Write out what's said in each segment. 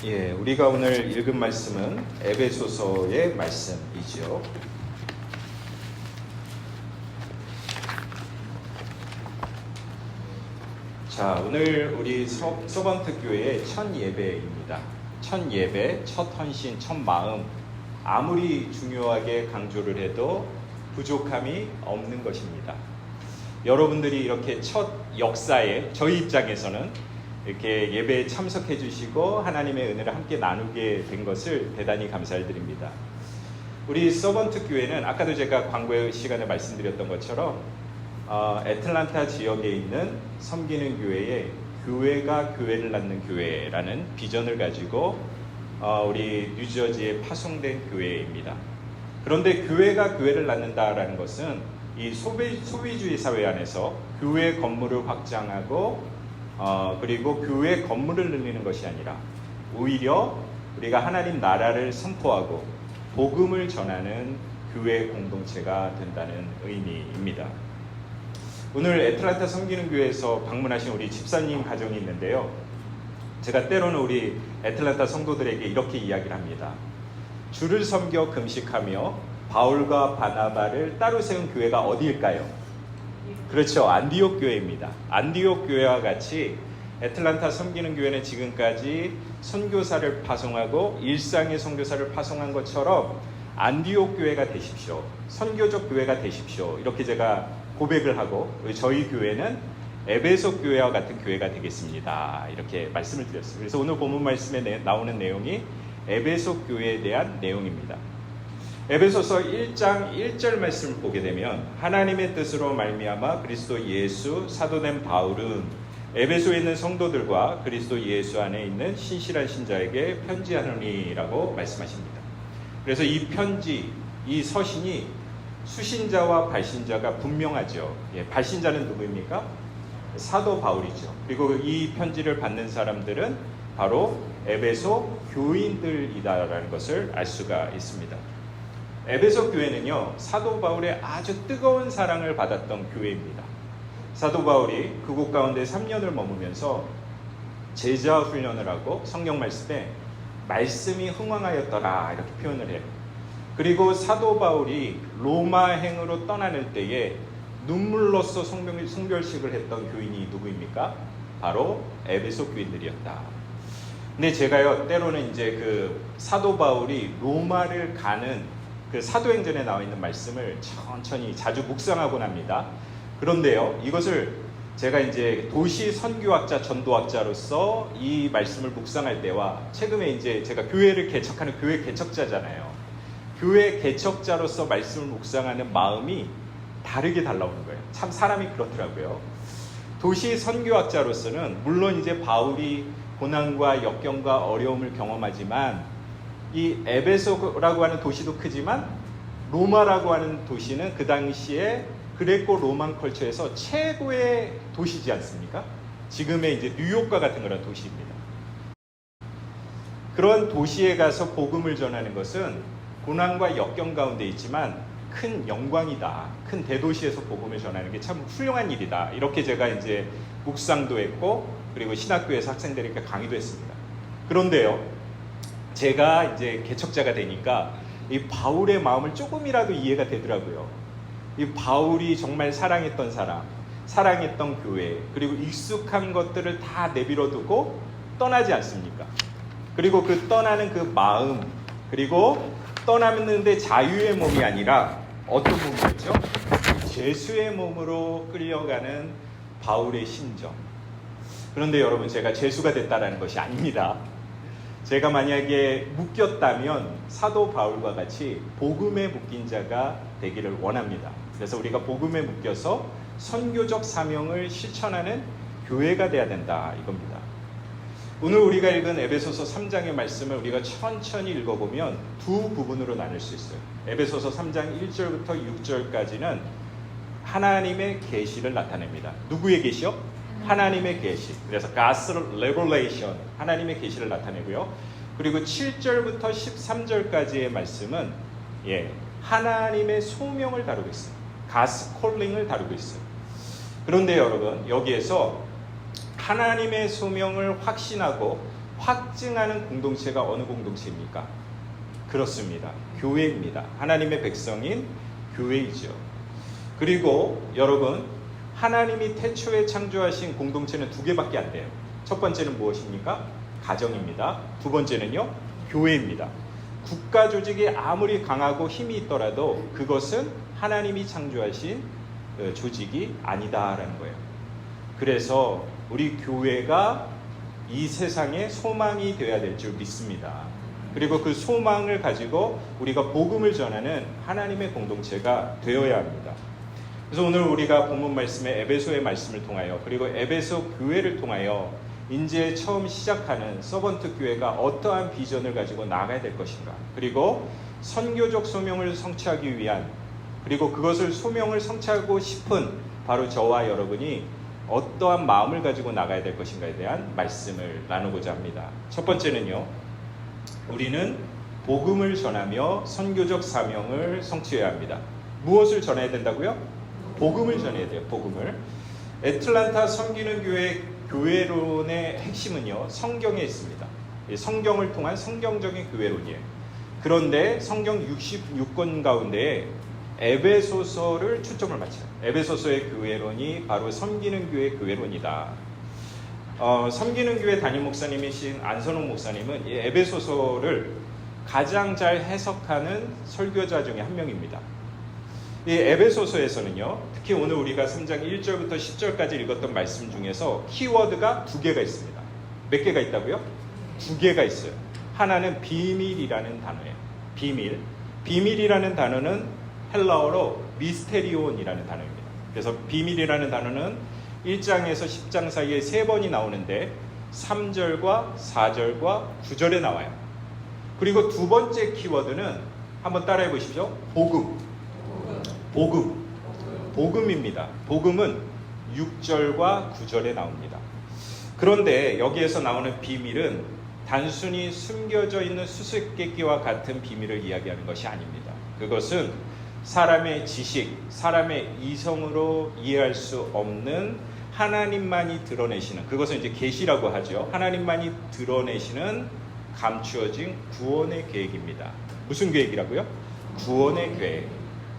우리가 오늘 읽은 말씀은 에베소서의 말씀이지요. 자, 오늘 우리 서번트 교회의 첫 예배입니다. 첫 예배, 첫 헌신, 첫 마음. 아무리 중요하게 강조를 해도 부족함이 없는 것입니다. 여러분들이 이렇게 첫 역사에 저희 입장에서는 이렇게 예배에 참석해 주시고 하나님의 은혜를 함께 나누게 된 것을 대단히 감사드립니다. 우리 서번트 교회는 아까도 제가 광고 시간에 말씀드렸던 것처럼 애틀란타 지역에 있는 섬기는 교회에 교회가 교회를 낳는 교회라는 비전을 가지고 우리 뉴저지에 파송된 교회입니다. 그런데 교회가 교회를 낳는다라는 것은 이 소비주의 사회 안에서 교회 건물을 확장하고 그리고 교회 건물을 늘리는 것이 아니라 오히려 우리가 하나님 나라를 선포하고 복음을 전하는 교회 공동체가 된다는 의미입니다. 오늘 애틀란타 섬기는 교회에서 방문하신 우리 집사님 가정이 있는데요. 제가 때로는 우리 애틀란타 성도들에게 이렇게 이야기를 합니다. 주를 섬겨 금식하며 바울과 바나바를 따로 세운 교회가 어디일까요? 그렇죠. 안디옥 교회입니다. 안디옥 교회와 같이 애틀란타 섬기는 교회는 지금까지 선교사를 파송하고 일상의 선교사를 파송한 것처럼 안디옥 교회가 되십시오. 선교적 교회가 되십시오. 이렇게 제가 고백을 하고 저희 교회는 에베소 교회와 같은 교회가 되겠습니다. 이렇게 말씀을 드렸어요. 그래서 오늘 본문 말씀에 나오는 내용이 에베소 교회에 대한 내용입니다. 에베소서 1장 1절 말씀을 보게 되면 하나님의 뜻으로 말미암아 그리스도 예수 사도된 바울은 에베소에 있는 성도들과 그리스도 예수 안에 있는 신실한 신자에게 편지하노니라고 말씀하십니다. 그래서 이 편지, 이 서신이 수신자와 발신자가 분명하죠. 발신자는 누구입니까? 사도 바울이죠. 그리고 이 편지를 받는 사람들은 바로 에베소 교인들이다라는 것을 알 수가 있습니다. 에베소 교회는요, 사도 바울의 아주 뜨거운 사랑을 받았던 교회입니다. 사도 바울이 그곳 가운데 3년을 머무면서 제자 훈련을 하고 성경 말씀에 말씀이 흥왕하였더라 이렇게 표현을 해요. 그리고 사도 바울이 로마행으로 떠나는 때에 눈물로써 성결식을 했던 교인이 누구입니까? 바로 에베소 교인들이었다. 근데 제가요, 때로는 이제 그 사도 바울이 로마를 가는 그 사도행전에 나와 있는 말씀을 천천히 자주 묵상하곤 합니다. 그런데요, 이것을 제가 이제 도시 선교학자, 전도학자로서 이 말씀을 묵상할 때와 최근에 이제 제가 교회를 개척하는 교회 개척자잖아요. 교회 개척자로서 말씀을 묵상하는 마음이 다르게 달라오는 거예요. 참 사람이 그렇더라고요. 도시 선교학자로서는 물론 이제 바울이 고난과 역경과 어려움을 경험하지만 이 에베소라고 하는 도시도 크지만 로마라고 하는 도시는 그 당시에 그레코 로만 컬처에서 최고의 도시지 않습니까? 지금의 이제 뉴욕과 같은 그런 도시입니다. 그런 도시에 가서 복음을 전하는 것은 고난과 역경 가운데 있지만 큰 영광이다. 큰 대도시에서 복음을 전하는 게 참 훌륭한 일이다. 이렇게 제가 이제 묵상도 했고 그리고 신학교에서 학생들에게 강의도 했습니다. 그런데요, 제가 이제 개척자가 되니까 이 바울의 마음을 조금이라도 이해가 되더라고요. 이 바울이 정말 사랑했던 사람, 사랑했던 교회, 그리고 익숙한 것들을 다 내버려 두고 떠나지 않습니까? 그리고 그 떠나는 그 마음, 그리고 떠나는데 자유의 몸이 아니라 어떤 몸이었죠? 죄수의 몸으로 끌려가는 바울의 심정. 그런데 여러분, 제가 죄수가 됐다라는 것이 아닙니다. 제가 만약에 묶였다면 사도 바울과 같이 복음에 묶인 자가 되기를 원합니다. 그래서 우리가 복음에 묶여서 선교적 사명을 실천하는 교회가 돼야 된다 이겁니다. 오늘 우리가 읽은 에베소서 3장의 말씀을 우리가 천천히 읽어보면 두 부분으로 나눌 수 있어요. 에베소서 3장 1절부터 6절까지는 하나님의 계시를 나타냅니다. 누구의 계시요? 하나님의 계시. 그래서 God's revelation, 하나님의 계시를 나타내고요. 그리고 7절부터 13절까지의 말씀은 하나님의 소명을 다루고 있어요. God's calling을 다루고 있어요. 그런데 여러분, 여기에서 하나님의 소명을 확신하고 확증하는 공동체가 어느 공동체입니까? 그렇습니다. 교회입니다. 하나님의 백성인 교회이죠. 그리고 여러분, 하나님이 태초에 창조하신 공동체는 두 개밖에 안 돼요. 첫 번째는 무엇입니까? 가정입니다. 두 번째는요, 교회입니다. 국가 조직이 아무리 강하고 힘이 있더라도 그것은 하나님이 창조하신 조직이 아니다라는 거예요. 그래서 우리 교회가 이 세상의 소망이 되어야 될 줄 믿습니다. 그리고 그 소망을 가지고 우리가 복음을 전하는 하나님의 공동체가 되어야 합니다. 그래서 오늘 우리가 본문 말씀의 에베소의 말씀을 통하여, 그리고 에베소 교회를 통하여 이제 처음 시작하는 서번트 교회가 어떠한 비전을 가지고 나아가야 될 것인가, 그리고 선교적 소명을 성취하기 위한, 그리고 그것을 소명을 성취하고 싶은 바로 저와 여러분이 어떠한 마음을 가지고 나가야 될 것인가에 대한 말씀을 나누고자 합니다. 첫 번째는요, 우리는 복음을 전하며 선교적 사명을 성취해야 합니다. 무엇을 전해야 된다고요? 복음을 전해야 돼요. 복음을. 애틀란타 섬기는 교회론의 핵심은요, 성경에 있습니다. 성경을 통한 성경적인 교회론이에요. 그런데 성경 66권 가운데 에베소서를 초점을 맞춰요. 에베소서의 교회론이 바로 섬기는 교회 교회론이다. 섬기는 교회 담임 목사님이신 안선홍 목사님은 이 에베소서를 가장 잘 해석하는 설교자 중에 한 명입니다. 이 에베소서에서는요, 특히 오늘 우리가 3장 1절부터 10절까지 읽었던 말씀 중에서 키워드가 두 개가 있습니다. 몇 개가 있다고요? 두 개가 있어요. 하나는 비밀이라는 단어예요. 비밀. 비밀이라는 단어는 헬라어로 미스테리온이라는 단어입니다. 그래서 비밀이라는 단어는 1장에서 10장 사이에 3번이 나오는데 3절과 4절과 9절에 나와요. 그리고 두 번째 키워드는 한번 따라해 보십시오. 복음. 복음입니다. 복음은 6절과 9절에 나옵니다. 그런데 여기에서 나오는 비밀은 단순히 숨겨져 있는 수수께끼와 같은 비밀을 이야기하는 것이 아닙니다. 그것은 사람의 지식, 사람의 이성으로 이해할 수 없는 하나님만이 드러내시는, 그것은 이제 계시라고 하죠. 하나님만이 드러내시는 감추어진 구원의 계획입니다. 무슨 계획이라고요? 구원의 계획.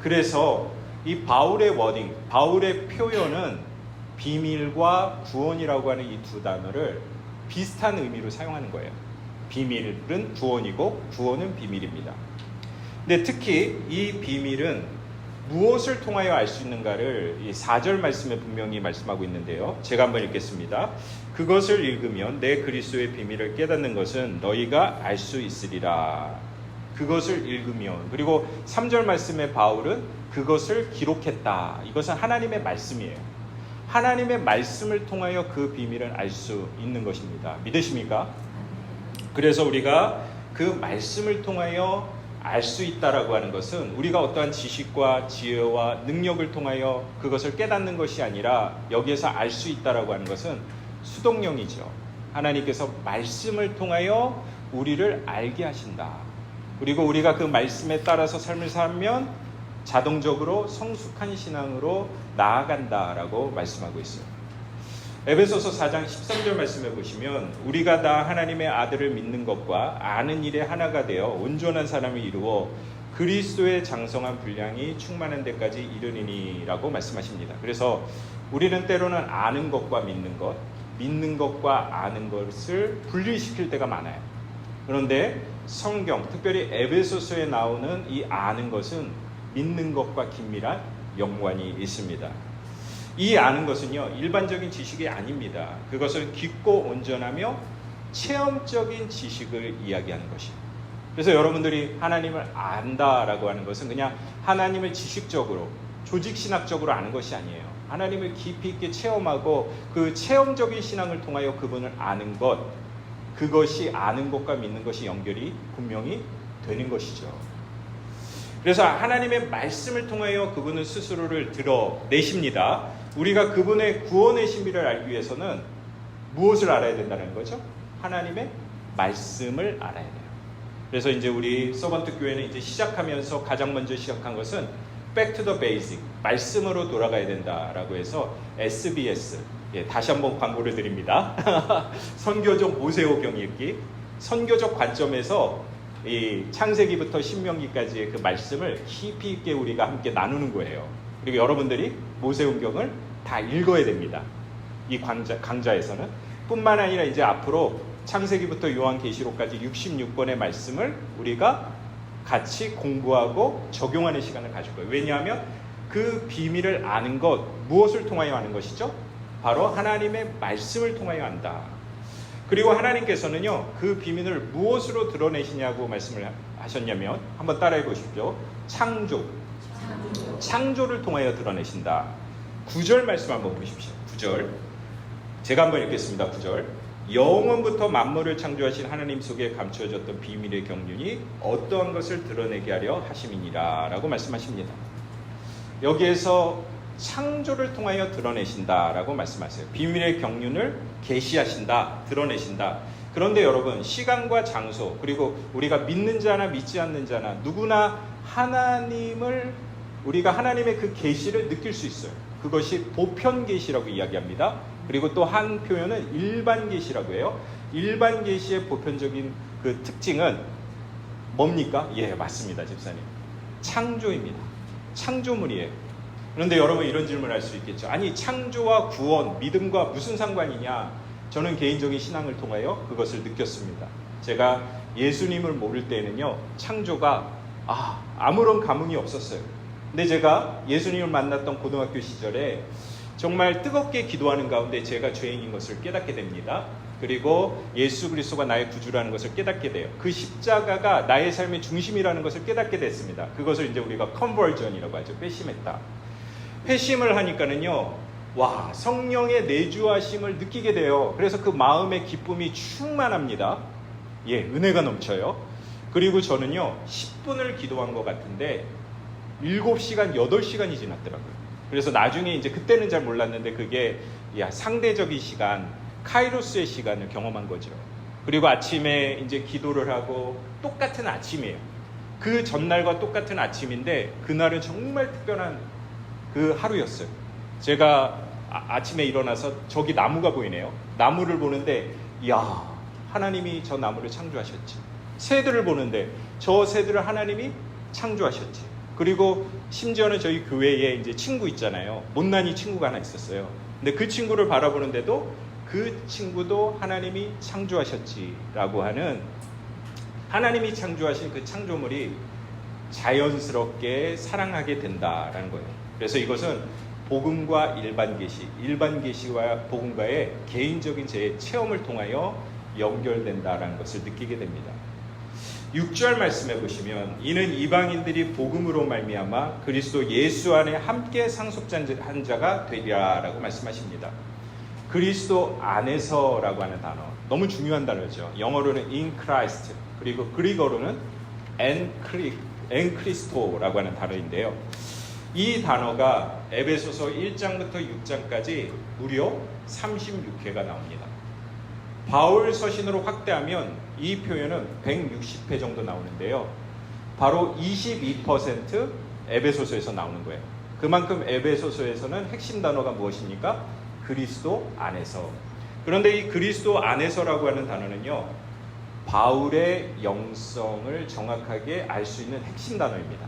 그래서 이 바울의 워딩, 바울의 표현은 비밀과 구원이라고 하는 이 두 단어를 비슷한 의미로 사용하는 거예요. 비밀은 구원이고 구원은 비밀입니다. 근데 특히 이 비밀은 무엇을 통하여 알 수 있는가를 이 4절 말씀에 분명히 말씀하고 있는데요. 제가 한번 읽겠습니다. 그것을 읽으면 내 그리스도의 비밀을 깨닫는 것은 너희가 알 수 있으리라. 그것을 읽으면. 그리고 3절 말씀에 바울은 그것을 기록했다. 이것은 하나님의 말씀이에요. 하나님의 말씀을 통하여 그 비밀을 알 수 있는 것입니다. 믿으십니까? 그래서 우리가 그 말씀을 통하여 알 수 있다라고 하는 것은 우리가 어떠한 지식과 지혜와 능력을 통하여 그것을 깨닫는 것이 아니라, 여기에서 알 수 있다라고 하는 것은 수동령이죠. 하나님께서 말씀을 통하여 우리를 알게 하신다. 그리고 우리가 그 말씀에 따라서 삶을 살면 자동적으로 성숙한 신앙으로 나아간다라고 말씀하고 있어요. 에베소서 4장 13절 말씀해 보시면 우리가 다 하나님의 아들을 믿는 것과 아는 일에 하나가 되어 온전한 사람을 이루어 그리스도의 장성한 분량이 충만한 데까지 이르니라고 말씀하십니다. 그래서 우리는 때로는 아는 것과 믿는 것, 믿는 것과 아는 것을 분리시킬 때가 많아요. 그런데 성경, 특별히 에베소서에 나오는 이 아는 것은 믿는 것과 긴밀한 연관이 있습니다. 이 아는 것은요, 일반적인 지식이 아닙니다. 그것은 깊고 온전하며 체험적인 지식을 이야기하는 것이에요. 그래서 여러분들이 하나님을 안다라고 하는 것은 그냥 하나님을 지식적으로, 조직신학적으로 아는 것이 아니에요. 하나님을 깊이 있게 체험하고 그 체험적인 신앙을 통하여 그분을 아는 것, 그것이 아는 것과 믿는 것이 연결이 분명히 되는 것이죠. 그래서 하나님의 말씀을 통하여 그분은 스스로를 드러내십니다. 우리가 그분의 구원의 신비를 알기 위해서는 무엇을 알아야 된다는 거죠? 하나님의 말씀을 알아야 돼요. 그래서 이제 우리 서번트 교회는 이제 시작하면서 가장 먼저 시작한 것은 Back to the Basic, 말씀으로 돌아가야 된다라고 해서 SBS, 예, 다시 한번 광고를 드립니다. 선교적 모세오 경읽기. 선교적 관점에서 이 창세기부터 신명기까지의 그 말씀을 깊이 있게 우리가 함께 나누는 거예요. 그리고 여러분들이 모세오경을 다 읽어야 됩니다. 이 강좌에서는. 뿐만 아니라 이제 앞으로 창세기부터 요한계시록까지 66권의 말씀을 우리가 같이 공부하고 적용하는 시간을 가질 거예요. 왜냐하면 그 비밀을 아는 것, 무엇을 통하여 아는 것이죠? 바로 하나님의 말씀을 통하여 안다. 그리고 하나님께서는요, 그 비밀을 무엇으로 드러내시냐고 말씀을 하셨냐면, 한번 따라해 보십시오. 창조를 통하여 드러내신다. 9절 말씀 한번 보십시오. 9절. 제가 한번 읽겠습니다. 9절. 영원부터 만물을 창조하신 하나님 속에 감추어졌던 비밀의 경륜이 어떠한 것을 드러내게 하려 하심이니라 라고 말씀하십니다. 여기에서 창조를 통하여 드러내신다라고 말씀하세요. 비밀의 경륜을 계시하신다, 드러내신다. 그런데 여러분, 시간과 장소, 그리고 우리가 믿는 자나 믿지 않는 자나 누구나 우리가 하나님의 그 계시를 느낄 수 있어요. 그것이 보편 계시라고 이야기합니다. 그리고 또 한 표현은 일반 계시라고 해요. 일반 계시의 보편적인 그 특징은 뭡니까? 예, 맞습니다, 집사님. 창조입니다. 창조물이에요. 그런데 여러분 이런 질문을 할 수 있겠죠. 아니, 창조와 구원, 믿음과 무슨 상관이냐? 저는 개인적인 신앙을 통하여 그것을 느꼈습니다. 제가 예수님을 모를 때에는요, 창조가 아무런 감흥이 없었어요. 근데 제가 예수님을 만났던 고등학교 시절에 정말 뜨겁게 기도하는 가운데 제가 죄인인 것을 깨닫게 됩니다. 그리고 예수 그리스도가 나의 구주라는 것을 깨닫게 돼요. 그 십자가가 나의 삶의 중심이라는 것을 깨닫게 됐습니다. 그것을 이제 우리가 컨버전이라고 하죠. 회심했다. 회심을 하니까는요, 와, 성령의 내주하심을 느끼게 돼요. 그래서 그 마음의 기쁨이 충만합니다. 예, 은혜가 넘쳐요. 그리고 저는요, 10분을 기도한 것 같은데 7시간, 8시간이 지났더라고요. 그래서 나중에 이제 그때는 잘 몰랐는데 그게 상대적인 시간, 카이로스의 시간을 경험한 거죠. 그리고 아침에 이제 기도를 하고 똑같은 아침이에요. 그 전날과 똑같은 아침인데 그날은 정말 특별한 그 하루였어요. 제가 아침에 일어나서 저기 나무가 보이네요. 나무를 보는데 이야, 하나님이 저 나무를 창조하셨지. 새들을 보는데 저 새들을 하나님이 창조하셨지. 그리고 심지어는 저희 교회에 이제 친구 있잖아요. 못난이 친구가 하나 있었어요. 근데 그 친구를 바라보는데도 그 친구도 하나님이 창조하셨지라고 하는, 하나님이 창조하신 그 창조물이 자연스럽게 사랑하게 된다라는 거예요. 그래서 이것은 복음과 일반 계시와 복음과의 개인적인 제 체험을 통하여 연결된다라는 것을 느끼게 됩니다. 6절 말씀해 보시면, 이는 이방인들이 복음으로 말미암아 그리스도 예수 안에 함께 상속한 자가 되리라라고 말씀하십니다. 그리스도 안에서라고 하는 단어, 너무 중요한 단어죠. 영어로는 in Christ, 그리고 그리거로는 en Christo라고 하는 단어인데요. 이 단어가 에베소서 1장부터 6장까지 무려 36회가 나옵니다. 바울 서신으로 확대하면 이 표현은 160회 정도 나오는데요. 바로 22% 에베소서에서 나오는 거예요. 그만큼 에베소서에서는 핵심 단어가 무엇입니까? 그리스도 안에서. 그런데 이 그리스도 안에서라고 하는 단어는요, 바울의 영성을 정확하게 알 수 있는 핵심 단어입니다.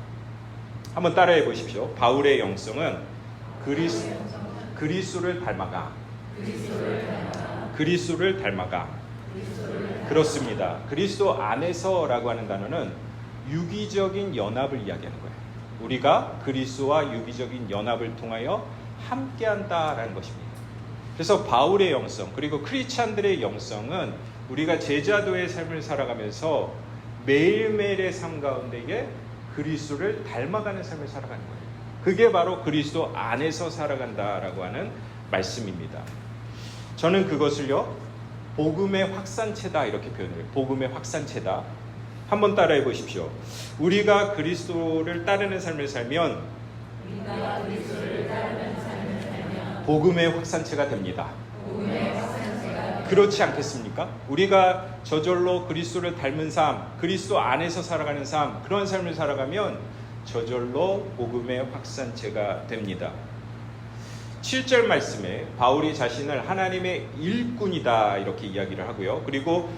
한번 따라해 보십시오. 바울의 영성은 그리스도를 닮아가. 그리스도를 닮아가. 그렇습니다. 그리스도 안에서라고 하는 단어는 유기적인 연합을 이야기하는 거예요. 우리가 그리스도와 유기적인 연합을 통하여 함께한다라는 것입니다. 그래서 바울의 영성, 그리고 크리스찬들의 영성은 우리가 제자도의 삶을 살아가면서 매일매일의 삶 가운데에 그리스도를 닮아가는 삶을 살아가는 거예요. 그게 바로 그리스도 안에서 살아간다라고 하는 말씀입니다. 저는 그것을요, 복음의 확산체다 이렇게 표현해요. 복음의 확산체다. 한번 따라해 보십시오. 우리가 그리스도를 따르는 삶을 살면 복음의 확산체가 됩니다. 그렇지 않겠습니까? 우리가 저절로 그리스도를 닮은 삶, 그리스도 안에서 살아가는 삶, 그런 삶을 살아가면 저절로 복음의 확산체가 됩니다. 7절 말씀에 바울이 자신을 하나님의 일꾼이다 이렇게 이야기를 하고요. 그리고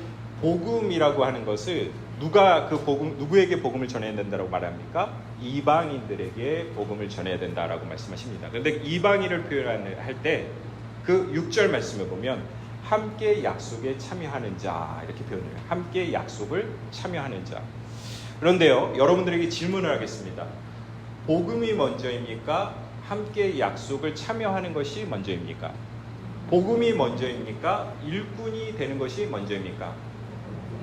복음이라고 하는 것을 누구에게 복음을 전해야 된다고 말합니까? 이방인들에게 복음을 전해야 된다라고 말씀하십니다. 그런데 이방인을 표현할 때 그 6절 말씀에 보면 함께 약속에 참여하는 자 이렇게 표현해요. 함께 약속을 참여하는 자. 그런데요, 여러분들에게 질문을 하겠습니다. 복음이 먼저입니까? 함께 약속을 참여하는 것이 먼저입니까? 복음이 먼저입니까? 일꾼이 되는 것이 먼저입니까?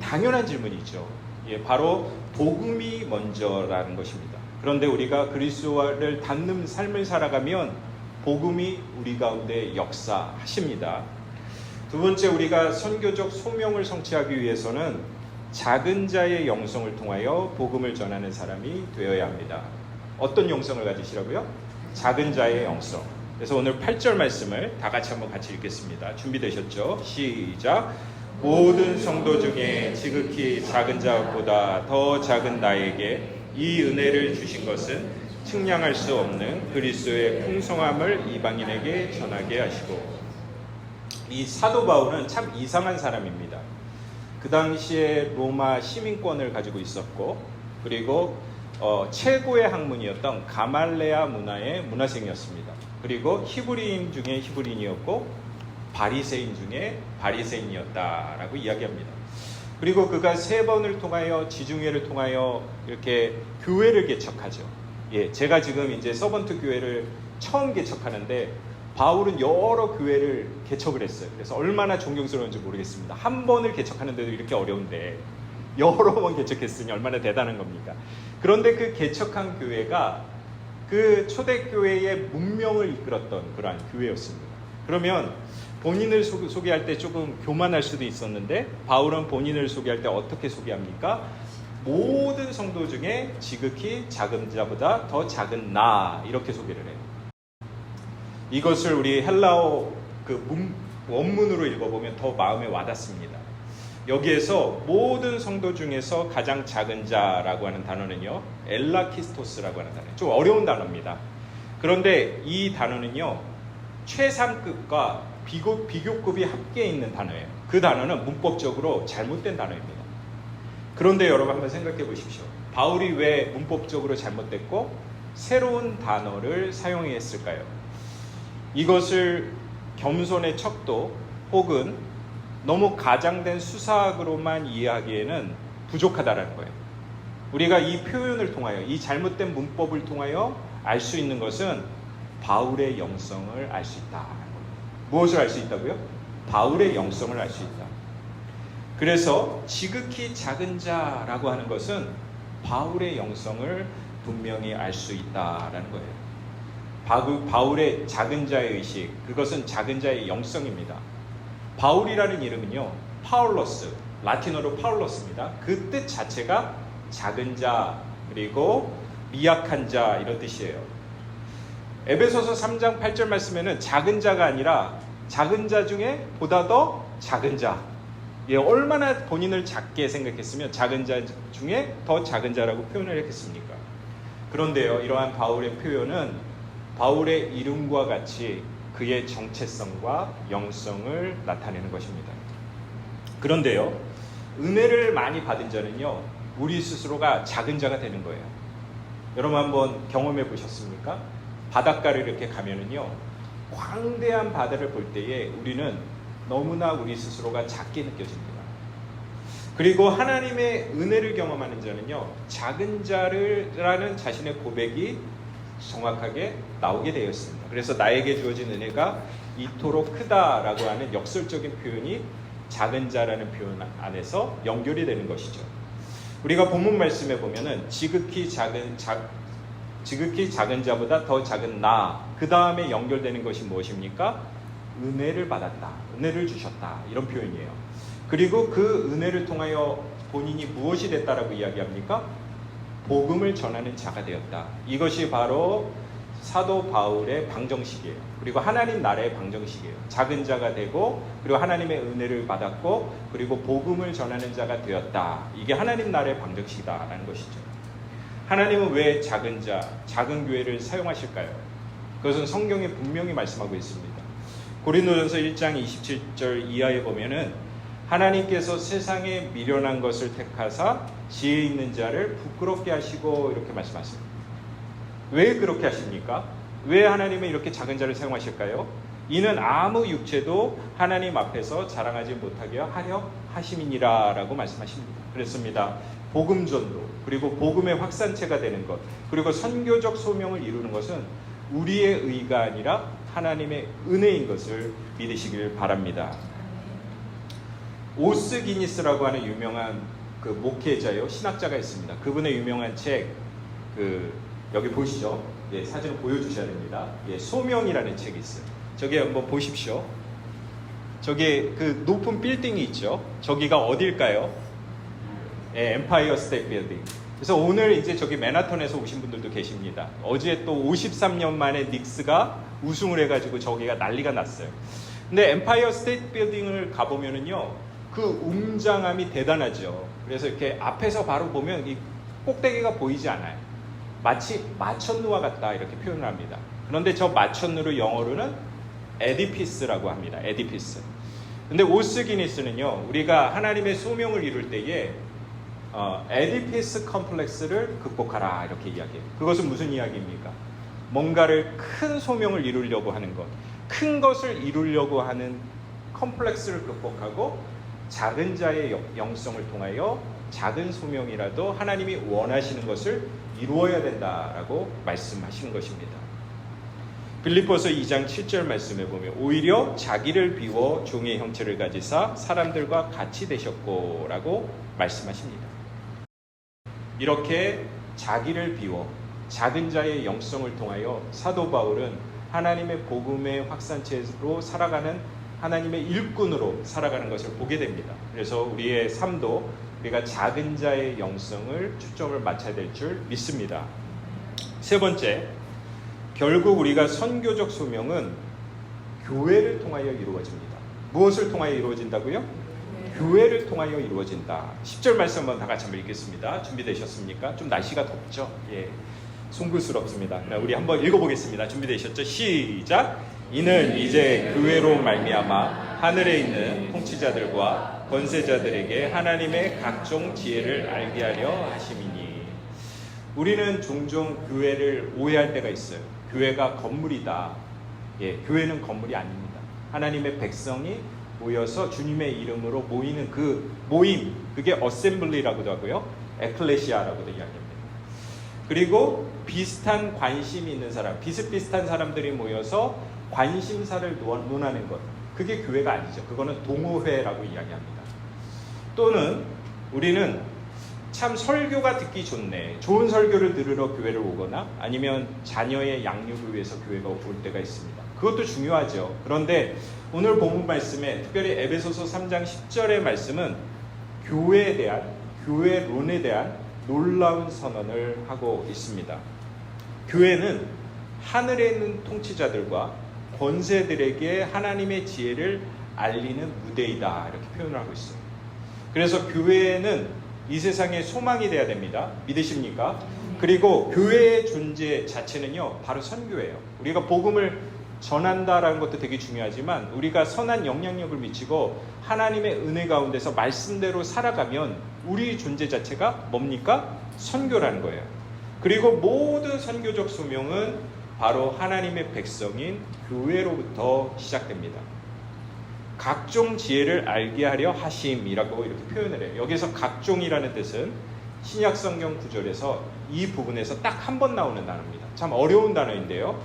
당연한 질문이죠. 예, 바로 복음이 먼저라는 것입니다. 그런데 우리가 그리스도를 닮는 삶을 살아가면 복음이 우리 가운데 역사하십니다. 두 번째, 우리가 선교적 소명을 성취하기 위해서는 작은 자의 영성을 통하여 복음을 전하는 사람이 되어야 합니다. 어떤 영성을 가지시라고요? 작은 자의 영성. 그래서 오늘 8절 말씀을 다 같이 한번 같이 읽겠습니다. 준비되셨죠? 시작. 모든 성도 중에 지극히 작은 자보다 더 작은 나에게 이 은혜를 주신 것은 측량할 수 없는 그리스도의 풍성함을 이방인에게 전하게 하시고. 이 사도 바울은 참 이상한 사람입니다. 그 당시에 로마 시민권을 가지고 있었고, 그리고 최고의 학문이었던 가말레아 문화의 문화생이었습니다. 그리고 히브리인 중에 히브리인이었고 바리새인 중에 바리새인이었다라고 이야기합니다. 그리고 그가 3번을 통하여 지중해를 통하여 이렇게 교회를 개척하죠. 예, 제가 지금 이제 서번트 교회를 처음 개척하는데 바울은 여러 교회를 개척을 했어요. 그래서 얼마나 존경스러운지 모르겠습니다. 한 번을 개척하는데도 이렇게 어려운데 여러 번 개척했으니 얼마나 대단한 겁니까? 그런데 그 개척한 교회가 그 초대교회의 문명을 이끌었던 그러한 교회였습니다. 그러면 본인을 소개할 때 조금 교만할 수도 있었는데 바울은 본인을 소개할 때 어떻게 소개합니까? 모든 성도 중에 지극히 작은 자보다 더 작은 나 이렇게 소개를 해요. 이것을 우리 헬라어 원문으로 읽어보면 더 마음에 와닿습니다. 여기에서 모든 성도 중에서 가장 작은 자라고 하는 단어는요, 엘라키스토스라고 하는 단어예요. 좀 어려운 단어입니다. 그런데 이 단어는요, 최상급과 비교급이 함께 있는 단어예요. 그 단어는 문법적으로 잘못된 단어입니다. 그런데 여러분 한번 생각해 보십시오. 바울이 왜 문법적으로 잘못됐고 새로운 단어를 사용했을까요? 이것을 겸손의 척도 혹은 너무 가장된 수사학으로만 이해하기에는 부족하다는 거예요. 우리가 이 표현을 통하여, 이 잘못된 문법을 통하여 알 수 있는 것은 바울의 영성을 알 수 있다. 무엇을 알 수 있다고요? 바울의 영성을 알 수 있다. 그래서 지극히 작은 자라고 하는 것은 바울의 영성을 분명히 알 수 있다라는 거예요. 바울의 작은 자의 의식, 그것은 작은 자의 영성입니다. 바울이라는 이름은요, 파울로스, 라틴어로 파울로스입니다. 그 뜻 자체가 작은 자, 그리고 미약한 자 이런 뜻이에요. 에베소서 3장 8절 말씀에는 작은 자가 아니라 작은 자 중에 보다 더 작은 자, 예, 얼마나 본인을 작게 생각했으면 작은 자 중에 더 작은 자라고 표현을 했겠습니까? 그런데요, 이러한 바울의 표현은 바울의 이름과 같이 그의 정체성과 영성을 나타내는 것입니다. 그런데요, 은혜를 많이 받은 자는요, 우리 스스로가 작은 자가 되는 거예요. 여러분 한번 경험해 보셨습니까? 바닷가를 이렇게 가면은요, 광대한 바다를 볼 때에 우리는 너무나 우리 스스로가 작게 느껴집니다. 그리고 하나님의 은혜를 경험하는 자는요, 작은 자라는 자신의 고백이 정확하게 나오게 되어 있습니다. 그래서 나에게 주어진 은혜가 이토록 크다라고 하는 역설적인 표현이 작은 자라는 표현 안에서 연결이 되는 것이죠. 우리가 본문 말씀에 보면은 지극히 작은 자보다 더 작은 나, 그 다음에 연결되는 것이 무엇입니까? 은혜를 받았다, 은혜를 주셨다, 이런 표현이에요. 그리고 그 은혜를 통하여 본인이 무엇이 됐다라고 이야기합니까? 복음을 전하는 자가 되었다. 이것이 바로 사도 바울의 방정식이에요. 그리고 하나님 나라의 방정식이에요. 작은 자가 되고, 그리고 하나님의 은혜를 받았고, 그리고 복음을 전하는 자가 되었다. 이게 하나님 나라의 방정식이다라는 것이죠. 하나님은 왜 작은 자, 작은 교회를 사용하실까요? 그것은 성경에 분명히 말씀하고 있습니다. 고린도전서 1장 27절 이하에 보면은 하나님께서 세상에 미련한 것을 택하사 지혜 있는 자를 부끄럽게 하시고 이렇게 말씀하십니다. 왜 그렇게 하십니까? 왜 하나님은 이렇게 작은 자를 사용하실까요? 이는 아무 육체도 하나님 앞에서 자랑하지 못하게 하려 하심이니라 라고 말씀하십니다. 그렇습니다. 복음 전도, 그리고 복음의 확산체가 되는 것, 그리고 선교적 소명을 이루는 것은 우리의 의가 아니라 하나님의 은혜인 것을 믿으시길 바랍니다. 오스 기니스라고 하는 유명한 그 목회자요, 신학자가 있습니다. 그분의 유명한 책, 여기 보시죠. 예, 사진을 보여주셔야 됩니다. 예, 소명이라는 책이 있어요. 저기 한번 보십시오. 저기 그 높은 빌딩이 있죠. 저기가 어딜까요? 예, 엠파이어 스테이트 빌딩. 그래서 오늘 이제 저기 맨하탄에서 오신 분들도 계십니다. 어제 또 53년 만에 닉스가 우승을 해가지고 저기가 난리가 났어요. 근데 엠파이어 스테이트 빌딩을 가보면은요, 그 웅장함이 대단하죠. 그래서 이렇게 앞에서 바로 보면 이 꼭대기가 보이지 않아요. 마치 마천루와 같다 이렇게 표현을 합니다. 그런데 저 마천루를 영어로는 에디피스라고 합니다. 에디피스. 근데 오스 기니스는요, 우리가 하나님의 소명을 이룰 때에 에디피스 컴플렉스를 극복하라 이렇게 이야기해요. 그것은 무슨 이야기입니까? 뭔가를 큰 소명을 이루려고 하는 것, 큰 것을 이루려고 하는 컴플렉스를 극복하고 작은 자의 영성을 통하여 작은 소명이라도 하나님이 원하시는 것을 이루어야 된다라고 말씀하시는 것입니다. 빌립보서 2장 7절 말씀에 보면 오히려 자기를 비워 종의 형체를 가지사 사람들과 같이 되셨고 라고 말씀하십니다. 이렇게 자기를 비워 작은 자의 영성을 통하여 사도 바울은 하나님의 복음의 확산체로 살아가는 하나님의 일꾼으로 살아가는 것을 보게 됩니다. 그래서 우리의 삶도 우리가 작은 자의 영성을 초점을 맞춰야 될 줄 믿습니다. 세 번째, 결국 우리가 선교적 소명은 교회를 통하여 이루어집니다. 무엇을 통하여 이루어진다고요? 교회를 통하여 이루어진다. 10절 말씀 한번 다 같이 한번 읽겠습니다. 준비되셨습니까? 좀 날씨가 덥죠? 예, 송구스럽습니다. 우리 한번 읽어보겠습니다. 준비되셨죠? 시작! 이는 이제 교회로 말미암아 하늘에 있는 통치자들과 권세자들에게 하나님의 각종 지혜를 알게 하려 하심이니. 우리는 종종 교회를 오해할 때가 있어요. 교회가 건물이다. 예, 교회는 건물이 아닙니다. 하나님의 백성이 모여서 주님의 이름으로 모이는 그 모임, 그게 어셈블리라고도 하고요, 에클레시아라고도 이야기합니다. 그리고 비슷한 관심이 있는 사람, 비슷비슷한 사람들이 모여서 관심사를 논하는 것, 그게 교회가 아니죠. 그거는 동호회라고 이야기합니다. 또는 우리는 참 설교가 듣기 좋네, 좋은 설교를 들으러 교회를 오거나 아니면 자녀의 양육을 위해서 교회가 올 때가 있습니다. 그것도 중요하죠. 그런데 오늘 본문 말씀에 특별히 에베소서 3장 10절의 말씀은 교회에 대한, 교회론에 대한 놀라운 선언을 하고 있습니다. 교회는 하늘에 있는 통치자들과 권세들에게 하나님의 지혜를 알리는 무대이다 이렇게 표현을 하고 있어요. 그래서 교회는 이 세상의 소망이 돼야 됩니다. 믿으십니까? 그리고 교회의 존재 자체는요, 바로 선교예요. 우리가 복음을 전한다라는 것도 되게 중요하지만 우리가 선한 영향력을 미치고 하나님의 은혜 가운데서 말씀대로 살아가면 우리 존재 자체가 뭡니까? 선교라는 거예요. 그리고 모든 선교적 소명은 바로 하나님의 백성인 교회로부터 시작됩니다. 각종 지혜를 알게 하려 하심이라고 이렇게 표현을 해요. 여기서 각종이라는 뜻은 신약 성경 구절에서 이 부분에서 딱 한 번 나오는 단어입니다. 참 어려운 단어인데요.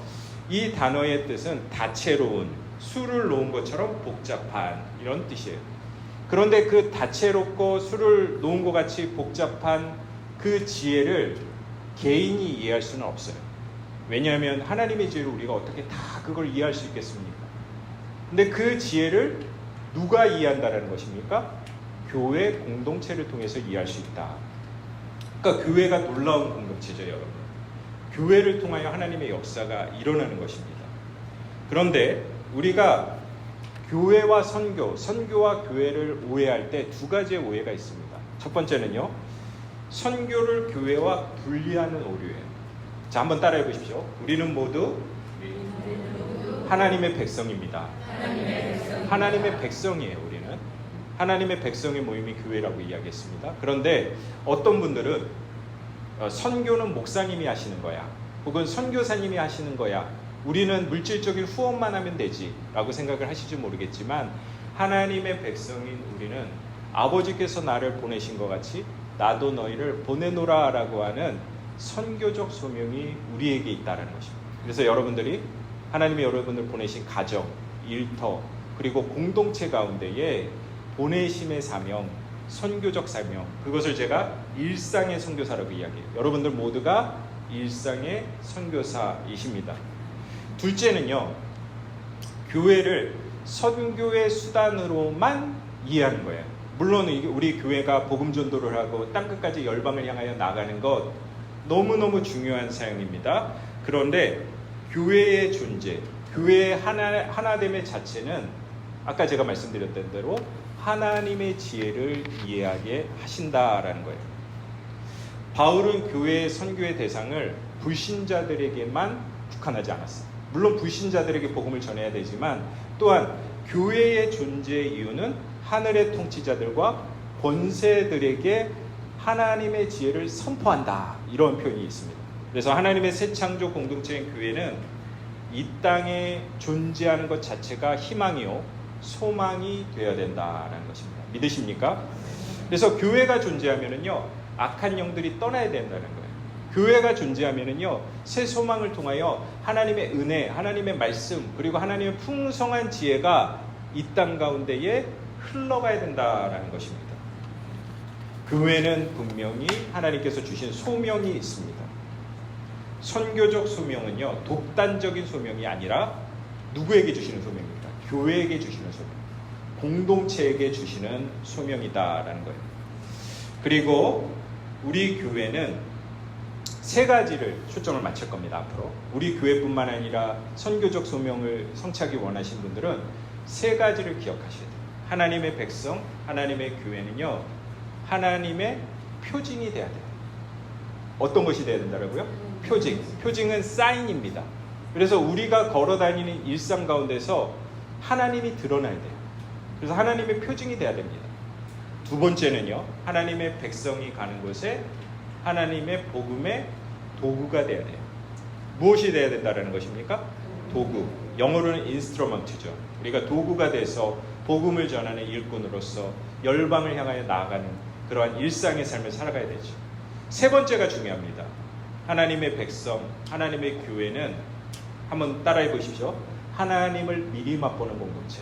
이 단어의 뜻은 다채로운, 수를 놓은 것처럼 복잡한 이런 뜻이에요. 그런데 그 다채롭고 수를 놓은 것 같이 복잡한 그 지혜를 개인이 이해할 수는 없어요. 왜냐하면 하나님의 지혜를 우리가 어떻게 다 그걸 이해할 수 있겠습니까? 근데 그 지혜를 누가 이해한다는 것입니까? 교회 공동체를 통해서 이해할 수 있다. 그러니까 교회가 놀라운 공동체죠, 여러분. 교회를 통하여 하나님의 역사가 일어나는 것입니다. 그런데 우리가 교회와 선교, 선교와 교회를 오해할 때 두 가지의 오해가 있습니다. 첫 번째는요, 선교를 교회와 분리하는 오류예요. 자, 한번 따라해 보십시오. 우리는 모두 하나님의 백성입니다. 하나님의 백성이에요. 우리는 하나님의 백성의 모임이 교회라고 이야기했습니다. 그런데 어떤 분들은 선교는 목사님이 하시는 거야, 혹은 선교사님이 하시는 거야, 우리는 물질적인 후원만 하면 되지 라고 생각을 하실지 모르겠지만, 하나님의 백성인 우리는 아버지께서 나를 보내신 것 같이 나도 너희를 보내노라 라고 하는 선교적 소명이 우리에게 있다는 것입니다. 그래서 여러분들이 하나님이 여러분을 보내신 가정, 일터, 그리고 공동체 가운데에 보내심의 사명, 선교적 사명, 그것을 제가 일상의 선교사라고 이야기해요. 여러분들 모두가 일상의 선교사이십니다. 둘째는요, 교회를 선교의 수단으로만 이해하는 거예요. 물론 우리 교회가 복음 전도를 하고 땅끝까지 열방을 향하여 나가는 것 너무너무 중요한 사역입니다. 그런데 교회의 존재, 교회의 하나됨의 자체는 아까 제가 말씀드렸던 대로 하나님의 지혜를 이해하게 하신다라는 거예요. 바울은 교회의 선교의 대상을 불신자들에게만 국한하지 않았어요. 물론 불신자들에게 복음을 전해야 되지만, 또한 교회의 존재의 이유는 하늘의 통치자들과 권세들에게 하나님의 지혜를 선포한다, 이런 표현이 있습니다. 그래서 하나님의 새 창조 공동체인 교회는 이 땅에 존재하는 것 자체가 희망이요 소망이 되어야 된다라는 것입니다. 믿으십니까? 그래서 교회가 존재하면은요, 악한 영들이 떠나야 된다는 거예요. 교회가 존재하면은요, 새 소망을 통하여 하나님의 은혜, 하나님의 말씀, 그리고 하나님의 풍성한 지혜가 이 땅 가운데에 흘러가야 된다라는 것입니다. 교회는 분명히 하나님께서 주신 소명이 있습니다. 선교적 소명은요, 독단적인 소명이 아니라 누구에게 주시는 소명입니까? 교회에게 주시는 소명, 공동체에게 주시는 소명이다라는 거예요. 그리고 우리 교회는 세 가지를 초점을 맞출 겁니다. 앞으로 우리 교회뿐만 아니라 선교적 소명을 성취하기 원하시는 분들은 세 가지를 기억하셔야 돼요. 하나님의 백성, 하나님의 교회는요, 하나님의 표징이 돼야 돼요. 어떤 것이 돼야 된다고요? 표징. 표징은 사인입니다. 그래서 우리가 걸어다니는 일상 가운데서 하나님이 드러나야 돼요. 그래서 하나님의 표징이 돼야 됩니다. 두 번째는요, 하나님의 백성이 가는 곳에 하나님의 복음의 도구가 돼야 돼요. 무엇이 돼야 된다는 것입니까? 도구. 영어로는 인스트루먼트죠. 우리가 도구가 돼서 복음을 전하는 일꾼으로서 열방을 향하여 나아가는 그러한 일상의 삶을 살아가야 되죠. 세 번째가 중요합니다. 하나님의 백성, 하나님의 교회는 한번 따라해 보십시오. 하나님을 미리 맛보는 공동체.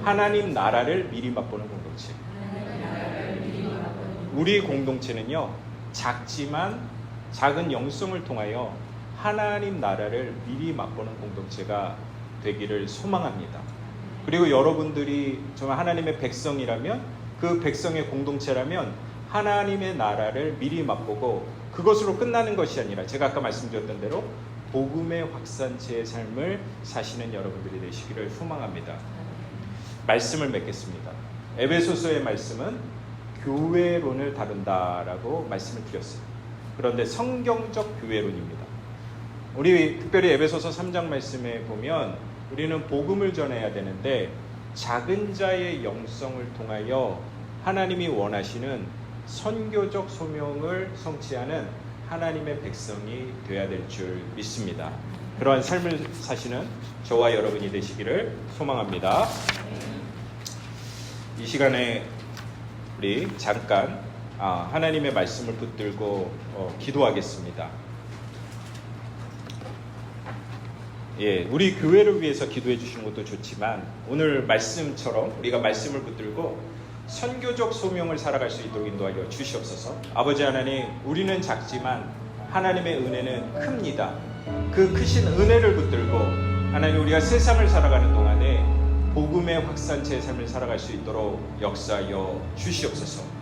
하나님 나라를 미리 맛보는 공동체. 우리 공동체는요, 작지만 작은 영성을 통하여 하나님 나라를 미리 맛보는 공동체가 되기를 소망합니다. 그리고 여러분들이 정말 하나님의 백성이라면, 그 백성의 공동체라면 하나님의 나라를 미리 맛보고 그것으로 끝나는 것이 아니라, 제가 아까 말씀드렸던 대로 복음의 확산체의 삶을 사시는 여러분들이 되시기를 소망합니다. 말씀을 맺겠습니다. 에베소서의 말씀은 교회론을 다룬다라고 말씀을 드렸어요. 그런데 성경적 교회론입니다. 우리 특별히 에베소서 3장 말씀에 보면 우리는 복음을 전해야 되는데, 작은 자의 영성을 통하여 하나님이 원하시는 선교적 소명을 성취하는 하나님의 백성이 되어야 될 줄 믿습니다. 그러한 삶을 사시는 저와 여러분이 되시기를 소망합니다. 이 시간에 우리 잠깐 하나님의 말씀을 붙들고 기도하겠습니다. 우리 교회를 위해서 기도해 주시는 것도 좋지만, 오늘 말씀처럼 우리가 말씀을 붙들고 선교적 소명을 살아갈 수 있도록 인도하여 주시옵소서. 아버지 하나님, 우리는 작지만 하나님의 은혜는 큽니다. 그 크신 은혜를 붙들고 하나님, 우리가 세상을 살아가는 동안에 복음의 확산체의 삶을 살아갈 수 있도록 역사하여 주시옵소서.